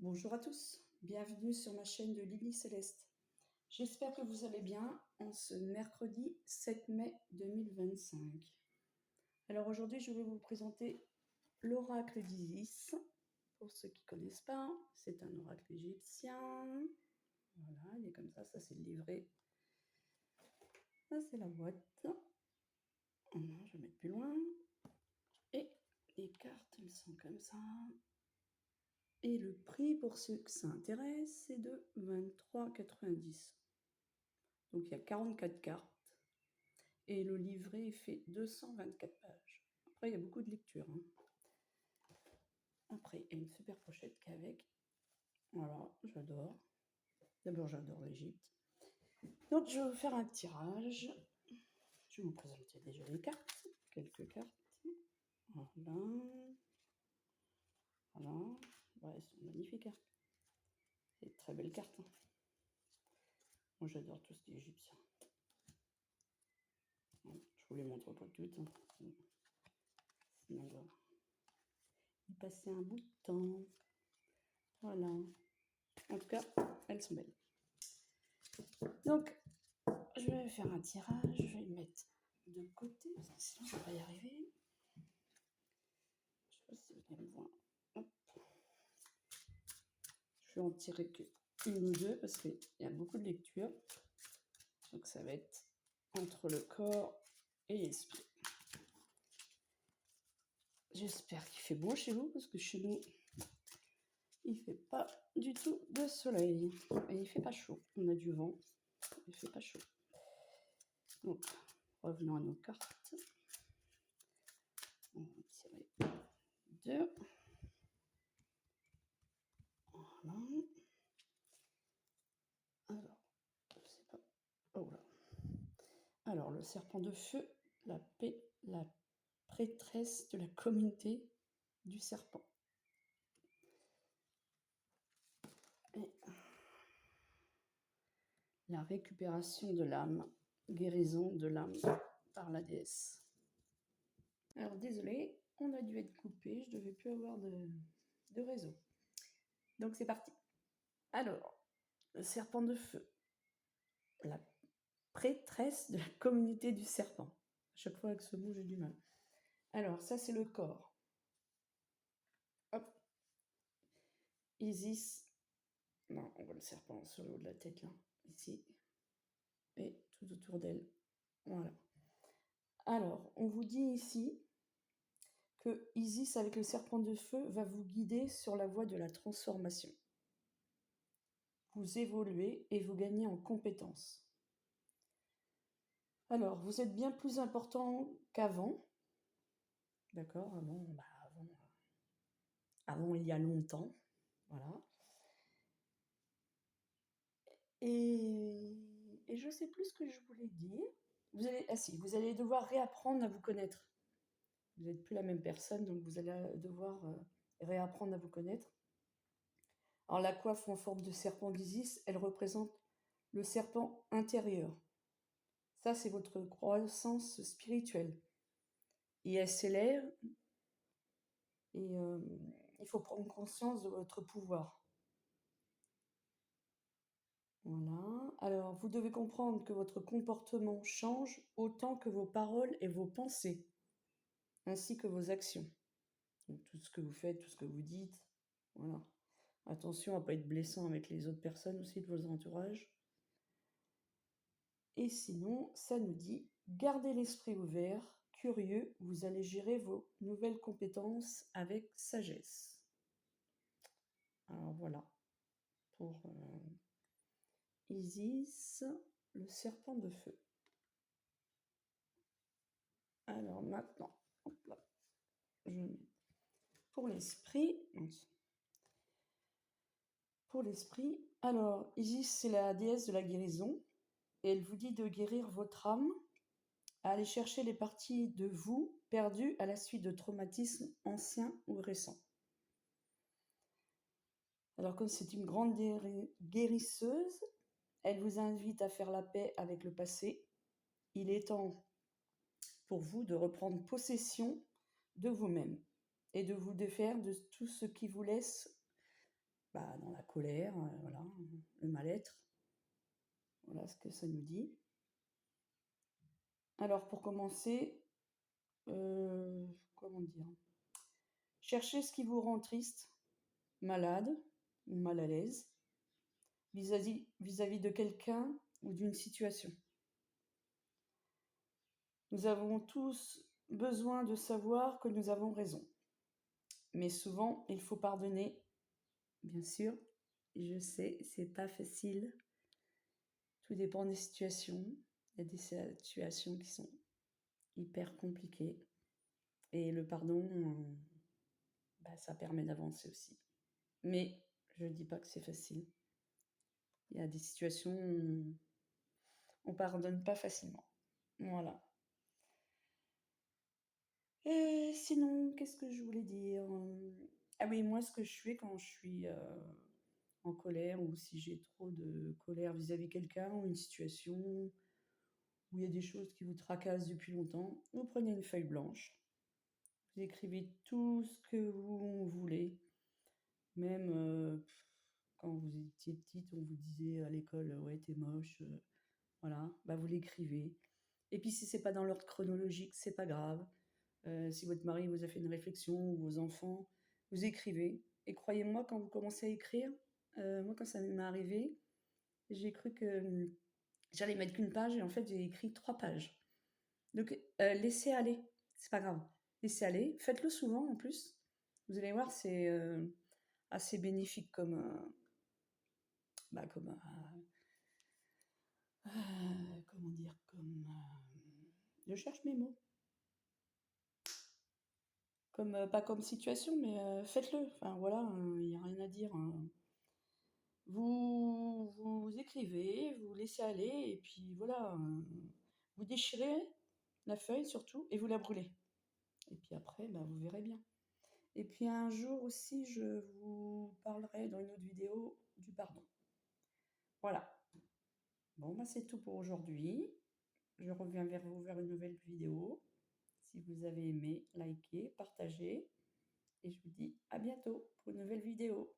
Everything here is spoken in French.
Bonjour à tous, bienvenue sur ma chaîne de Lily Céleste. J'espère que vous allez bien en ce mercredi 7 mai 2025. Alors aujourd'hui, je vais vous présenter l'oracle d'Isis. Pour ceux qui ne connaissent pas, c'est un oracle égyptien. Voilà, il est comme ça c'est le livret. Ça, c'est la boîte. Voilà, je vais mettre plus loin. Et les cartes, elles sont comme ça. Et le prix, pour ceux que ça intéresse, c'est de 23,90 €. Donc il y a 44 cartes. Et le livret fait 224 pages. Après, il y a beaucoup de lecture. Après, il y a une super pochette qu'avec. Voilà, j'adore. D'abord, j'adore l'Égypte. Donc, je vais vous faire un tirage. Je vais vous présenter déjà les cartes. Quelques cartes. Voilà. Voilà. Ouais, elles sont magnifiques. C'est de très belles cartes. Moi, j'adore tout ce qui est égyptien. Je vous les montre pas toutes. Sinon, on va y passer un bout de temps. Voilà. En tout cas, elles sont belles. Donc, je vais faire un tirage. Je vais le mettre de côté, parce que sinon, je ne vais pas y arriver. Je ne sais pas si vous allez me voir. Hop. Je vais en tirer qu'une ou deux, parce qu'il y a beaucoup de lecture. Donc, ça va être entre le corps et l'esprit. J'espère qu'il fait beau chez vous, parce que chez nous, il ne fait pas du tout de soleil. Et il ne fait pas chaud. On a du vent. Il ne fait pas chaud. Donc, revenons à nos cartes. On va tirer deux. Voilà. Alors, je sais pas. Oh là. Alors, le serpent de feu, la prêtresse de la communauté du serpent. Et la récupération de l'âme, guérison de l'âme par la déesse. Alors, désolé, on a dû être coupé, je ne devais plus avoir de réseau. Donc, c'est parti. Alors, le serpent de feu, la prêtresse de la communauté du serpent. À chaque fois avec ce mot, j'ai du mal. Alors, ça, c'est le corps. Hop. Isis. Non, on voit le serpent sur le haut de la tête, là. Ici. Et tout autour d'elle. Voilà. Alors, on vous dit ici que Isis, avec le serpent de feu, va vous guider sur la voie de la transformation. Vous évoluez et vous gagnez en compétences. Alors, vous êtes bien plus important qu'avant. D'accord, avant, il y a longtemps. Voilà. Et je ne sais plus ce que je voulais dire. Vous allez devoir réapprendre à vous connaître. Vous n'êtes plus la même personne, donc vous allez devoir réapprendre à vous connaître. Alors la coiffe en forme de serpent d'Isis, elle représente le serpent intérieur. Ça, c'est votre croissance spirituelle. Et elle s'élève, et il faut prendre conscience de votre pouvoir. Voilà. Alors, vous devez comprendre que votre comportement change autant que vos paroles et vos pensées, ainsi que vos actions. Donc, tout ce que vous faites, tout ce que vous dites, voilà. Attention à ne pas être blessant avec les autres personnes aussi de vos entourages. Et sinon, ça nous dit, gardez l'esprit ouvert, curieux, vous allez gérer vos nouvelles compétences avec sagesse. Alors voilà, pour Isis, le serpent de feu. Alors maintenant, hop là, je mets pour l'esprit. Pour l'esprit, alors Isis, c'est la déesse de la guérison, et elle vous dit de guérir votre âme, à aller chercher les parties de vous perdues à la suite de traumatismes anciens ou récents. Alors comme c'est une grande guérisseuse, elle vous invite à faire la paix avec le passé. Il est temps pour vous de reprendre possession de vous-même et de vous défaire de tout ce qui vous laisse dans la colère, voilà, le mal-être. Voilà ce que ça nous dit. Alors pour commencer, comment dire? Cherchez ce qui vous rend triste, malade ou mal à l'aise vis-à-vis de quelqu'un ou d'une situation. Nous avons tous besoin de savoir que nous avons raison. Mais souvent, il faut pardonner. Bien sûr, je sais, c'est pas facile. Tout dépend des situations. Il y a des situations qui sont hyper compliquées. Et le pardon, ça permet d'avancer aussi. Mais je ne dis pas que c'est facile. Il y a des situations où on pardonne pas facilement. Voilà. Et sinon, qu'est-ce que je voulais dire? Ah oui, moi, ce que je fais quand je suis en colère ou si j'ai trop de colère vis-à-vis de quelqu'un ou une situation où il y a des choses qui vous tracassent depuis longtemps, vous prenez une feuille blanche, vous écrivez tout ce que vous voulez. Même quand vous étiez petite, on vous disait à l'école, ouais, t'es moche, voilà, vous l'écrivez. Et puis si c'est pas dans l'ordre chronologique, c'est pas grave. Si votre mari vous a fait une réflexion ou vos enfants, vous écrivez. Et croyez-moi, quand vous commencez à écrire, moi quand ça m'est arrivé, j'ai cru que j'allais mettre qu'une page et en fait j'ai écrit 3 pages. Donc laissez aller, c'est pas grave. Laissez aller, faites-le souvent en plus. Vous allez voir, c'est assez bénéfique comme comment dire, je cherche mes mots. Pas comme situation, mais faites-le. Enfin voilà, il n'y a rien à dire, hein. Vous écrivez, vous laissez aller, et puis voilà, vous déchirez la feuille surtout, et vous la brûlez. Et puis après, vous verrez bien. Et puis un jour aussi, je vous parlerai dans une autre vidéo du pardon. Voilà. Bon, c'est tout pour aujourd'hui. Je reviens vers vous vers une nouvelle vidéo. Si vous avez aimé, likez, partagez. Et je vous dis à bientôt pour une nouvelle vidéo.